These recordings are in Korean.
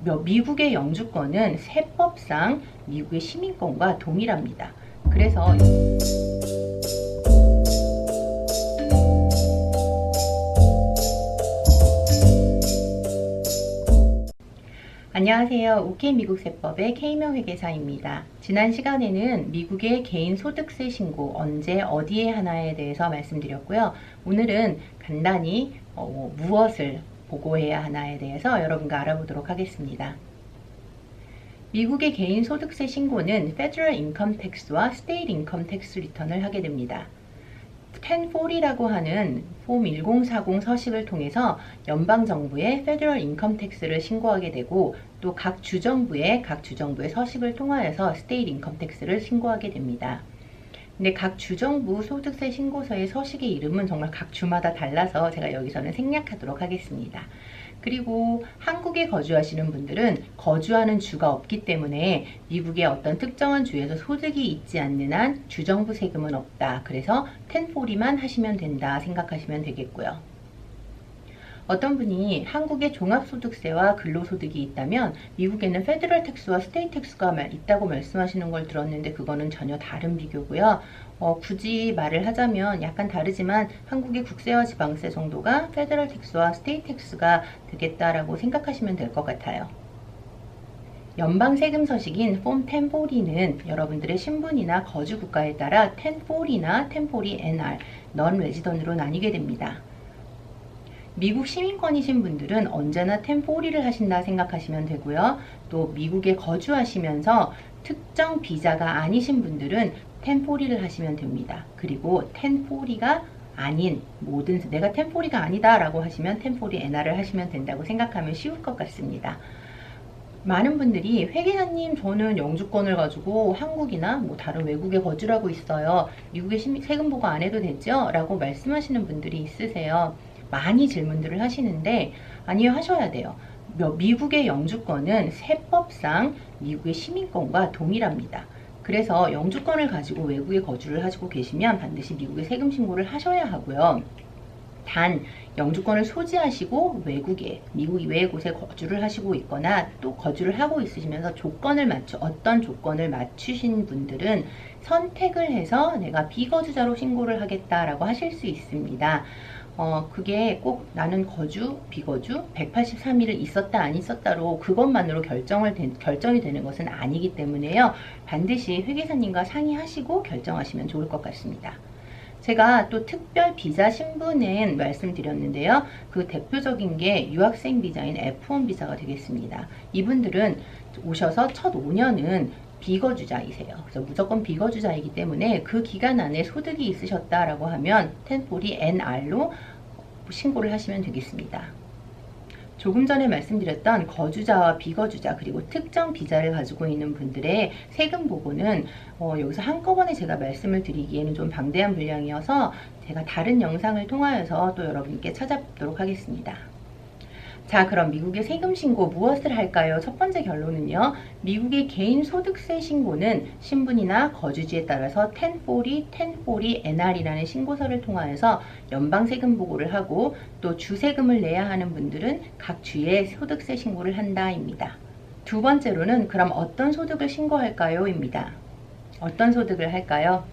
미국의 영주권은 세법상 미국의 시민권과 동일합니다. 그래서 안녕하세요. OK 미국 세법의 K명 회계사입니다. 지난 시간에는 미국의 개인 소득세 신고 언제 어디에 하나에 대해서 말씀드렸고요. 오늘은 간단히 무엇을 보고해야 하나에 대해서 여러분과 알아보도록 하겠습니다. 미국의 개인 소득세 신고는 Federal Income Tax와 State Income Tax Return을 하게 됩니다. 1040이라고 하는 폼 1040 서식을 통해서 연방정부에 Federal Income Tax를 신고하게 되고 또 각 주정부의 서식을 통하여서 State Income Tax를 신고하게 됩니다. 근데 각 주정부 소득세 신고서의 서식의 이름은 정말 각 주마다 달라서 제가 여기서는 생략하도록 하겠습니다. 그리고 한국에 거주하시는 분들은 거주하는 주가 없기 때문에 미국의 어떤 특정한 주에서 소득이 있지 않는 한 주정부 세금은 없다. 그래서 1040만 하시면 된다 생각하시면 되겠고요. 어떤 분이 한국에 종합소득세와 근로소득이 있다면 미국에는 페더럴 텍스와 스테이트 텍스가 있다고 말씀하시는 걸 들었는데 그거는 전혀 다른 비교고요. 굳이 말을 하자면 약간 다르지만 한국의 국세와 지방세 정도가 페더럴 텍스와 스테이트 텍스가 되겠다라고 생각하시면 될 것 같아요. 연방 세금 서식인 폼 1040는 여러분들의 신분이나 거주 국가에 따라 1040나 1040NR, 넌 레지던으로 나뉘게 됩니다. 미국 시민권이신 분들은 언제나 1040를 하신다 생각하시면 되고요. 또 미국에 거주하시면서 특정 비자가 아니신 분들은 1040를 하시면 됩니다. 그리고 1040가 아닌 모든 내가 1040가 아니다 라고 하시면 1040NR을 하시면 된다고 생각하면 쉬울 것 같습니다. 많은 분들이 회계사님 저는 영주권을 가지고 한국이나 다른 외국에 거주를 하고 있어요. 미국에 세금 보고 안 해도 되죠? 라고 말씀하시는 분들이 있으세요. 많이 질문들을 하시는데 아니요, 하셔야 돼요. 미국의 영주권은 세법상 미국의 시민권과 동일합니다. 그래서 영주권을 가지고 외국에 거주를 하시고 계시면 반드시 미국에 세금 신고를 하셔야 하고요. 단 영주권을 소지하시고 미국 이외의 곳에 거주를 하시고 있거나 또 거주를 하고 있으시면서 어떤 조건을 맞추신 분들은 선택을 해서 내가 비거주자로 신고를 하겠다라고 하실 수 있습니다. 그게 꼭 나는 거주, 비거주, 183일을 있었다 안 있었다로 그것만으로 결정이 되는 것은 아니기 때문에요. 반드시 회계사님과 상의하시고 결정하시면 좋을 것 같습니다. 제가 또 특별 비자 신분은 말씀드렸는데요. 그 대표적인 게 유학생 비자인 F1 비자가 되겠습니다. 이분들은 오셔서 첫 5년은 비거주자이세요. 그래서 무조건 비거주자이기 때문에 그 기간 안에 소득이 있으셨다라고 하면 1040NR로 신고를 하시면 되겠습니다. 조금 전에 말씀드렸던 거주자와 비거주자 그리고 특정 비자를 가지고 있는 분들의 세금 보고는 여기서 한꺼번에 제가 말씀을 드리기에는 좀 방대한 분량이어서 제가 다른 영상을 통하여서 또 여러분께 찾아보도록 하겠습니다. 자, 그럼 미국의 세금 신고 무엇을 할까요? 첫 번째 결론은요. 미국의 개인 소득세 신고는 신분이나 거주지에 따라서 1040, 1040NR이라는 신고서를 통하여서 연방 세금 보고를 하고 또 주세금을 내야 하는 분들은 각 주에 소득세 신고를 한다입니다. 두 번째로는 그럼 어떤 소득을 신고할까요? 입니다. 어떤 소득을 할까요?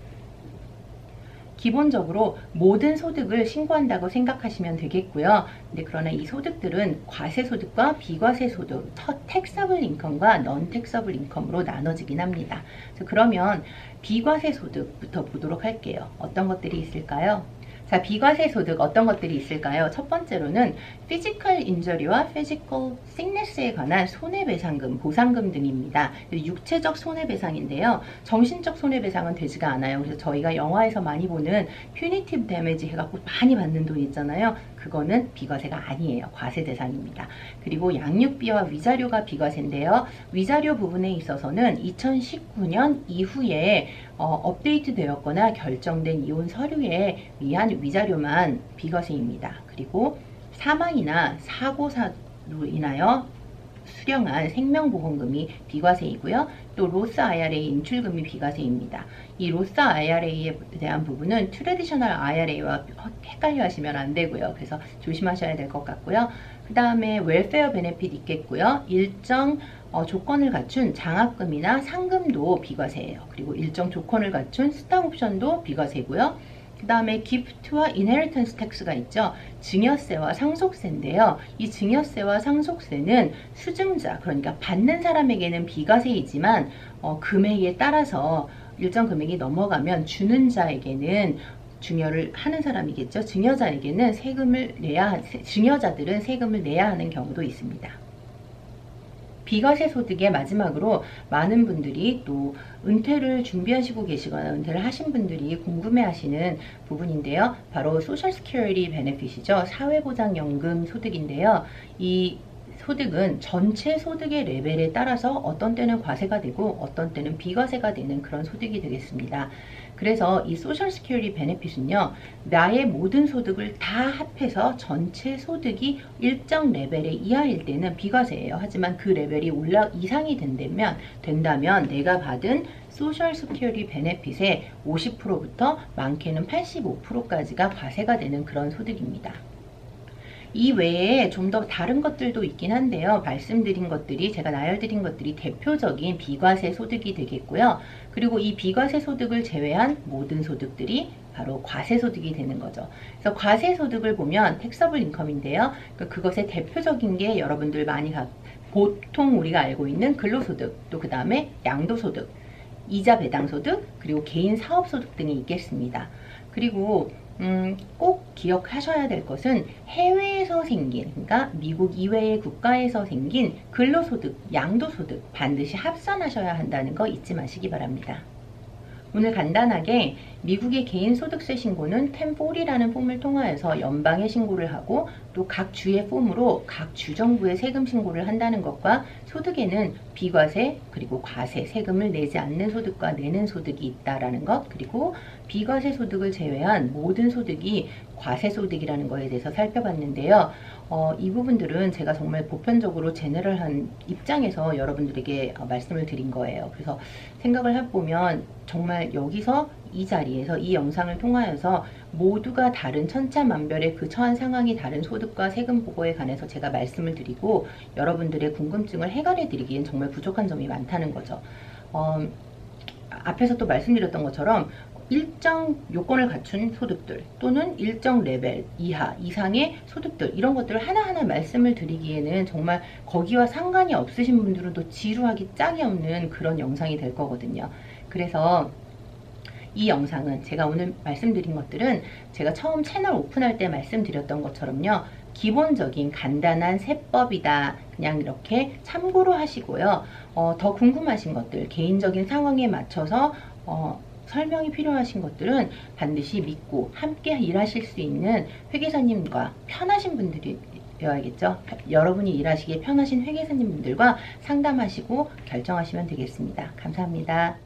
기본적으로 모든 소득을 신고한다고 생각하시면 되겠고요. 근데 그러나 이 소득들은 과세소득과 비과세소득, 택서블 인컴과 넌 택서블 인컴으로 나눠지긴 합니다. 그러면 비과세소득부터 보도록 할게요. 어떤 것들이 있을까요? 자, 비과세소득 어떤 것들이 있을까요? 첫 번째로는 피지컬 인저리와 피지컬 시크니스에 관한 손해배상금, 보상금 등입니다. 육체적 손해배상인데요. 정신적 손해배상은 되지가 않아요. 그래서 저희가 영화에서 많이 보는 퓨니티브 데미지 해갖고 많이 받는 돈 있잖아요. 그거는 비과세가 아니에요. 과세 대상입니다. 그리고 양육비와 위자료가 비과세인데요. 위자료 부분에 있어서는 2019년 이후에 업데이트 되었거나 결정된 이혼 서류에 의한 위자료만 비과세입니다. 그리고 사망이나 사고사로 인하여 수령한 생명보험금이 비과세이고요. 또 로스 IRA 인출금이 비과세입니다. 이 로스 IRA에 대한 부분은 트래디셔널 IRA와 헷갈려 하시면 안 되고요. 그래서 조심하셔야 될 것 같고요. 그 다음에 웰페어 베네핏 있겠고요. 일정 조건을 갖춘 장학금이나 상금도 비과세예요. 그리고 일정 조건을 갖춘 스탁 옵션도 비과세고요. 그 다음에 기프트와 이네리턴스 텍스가 있죠. 증여세와 상속세인데요. 이 증여세와 상속세는 수증자, 그러니까 받는 사람에게는 비과세이지만 금액에 따라서 일정 금액이 넘어가면 주는 자에게는 증여를 하는 사람이겠죠. 증여자에게는 증여자들은 세금을 내야 하는 경우도 있습니다. 비과세 소득의 마지막으로 많은 분들이 또 은퇴를 준비하시고 계시거나 은퇴를 하신 분들이 궁금해하시는 부분인데요. 바로 소셜 시큐리티 베네핏이죠. 사회보장연금 소득인데요. 이 소득은 전체 소득의 레벨에 따라서 어떤 때는 과세가 되고 어떤 때는 비과세가 되는 그런 소득이 되겠습니다. 그래서 이 소셜 시큐리티 베네핏은요, 나의 모든 소득을 다 합해서 전체 소득이 일정 레벨의 이하일 때는 비과세예요. 하지만 그 레벨이 이상이 된다면 내가 받은 소셜 시큐리티 베네핏의 50%부터 많게는 85%까지가 과세가 되는 그런 소득입니다. 이 외에 좀 더 다른 것들도 있긴 한데요. 말씀드린 것들이, 제가 나열드린 것들이 대표적인 비과세 소득이 되겠고요. 그리고 이 비과세 소득을 제외한 모든 소득들이 바로 과세 소득이 되는 거죠. 그래서 과세 소득을 보면 택서블 인컴인데요. 그것의 대표적인 게 여러분들 보통 우리가 알고 있는 근로소득, 또 그 다음에 양도소득, 이자 배당소득, 그리고 개인 사업소득 등이 있겠습니다. 그리고 꼭 기억하셔야 될 것은 해외에서 생긴, 그러니까 미국 이외의 국가에서 생긴 근로소득, 양도소득 반드시 합산하셔야 한다는 거 잊지 마시기 바랍니다. 오늘 간단하게 미국의 개인소득세 신고는 1040라는 폼을 통하여서 연방에 신고를 하고 또 각 주의 폼으로 각 주정부에 세금 신고를 한다는 것과 소득에는 비과세 그리고 과세 세금을 내지 않는 소득과 내는 소득이 있다라는 것, 그리고 비과세 소득을 제외한 모든 소득이 과세 소득이라는 것에 대해서 살펴봤는데요. 이 부분들은 제가 정말 보편적으로 제너럴한 입장에서 여러분들에게 말씀을 드린 거예요. 그래서 생각을 해보면 정말 여기서 이 자리에서 이 영상을 통하여서 모두가 다른 천차만별의 그 처한 상황이 다른 소득과 세금 보고에 관해서 제가 말씀을 드리고 여러분들의 궁금증을 해결해 드리기엔 정말 부족한 점이 많다는 거죠. 앞에서 또 말씀드렸던 것처럼 일정 요건을 갖춘 소득들 또는 일정 레벨 이상의 소득들, 이런 것들을 하나하나 말씀을 드리기에는 정말 거기와 상관이 없으신 분들은 또 지루하기 짝이 없는 그런 영상이 될 거거든요. 그래서 이 영상은, 제가 오늘 말씀드린 것들은 제가 처음 채널 오픈할 때 말씀드렸던 것처럼요, 기본적인 간단한 세법이다. 그냥 이렇게 참고로 하시고요. 더 궁금하신 것들, 개인적인 상황에 맞춰서 설명이 필요하신 것들은 반드시 믿고 함께 일하실 수 있는 회계사님과 편하신 분들이 되어야겠죠. 여러분이 일하시기에 편하신 회계사님분들과 상담하시고 결정하시면 되겠습니다. 감사합니다.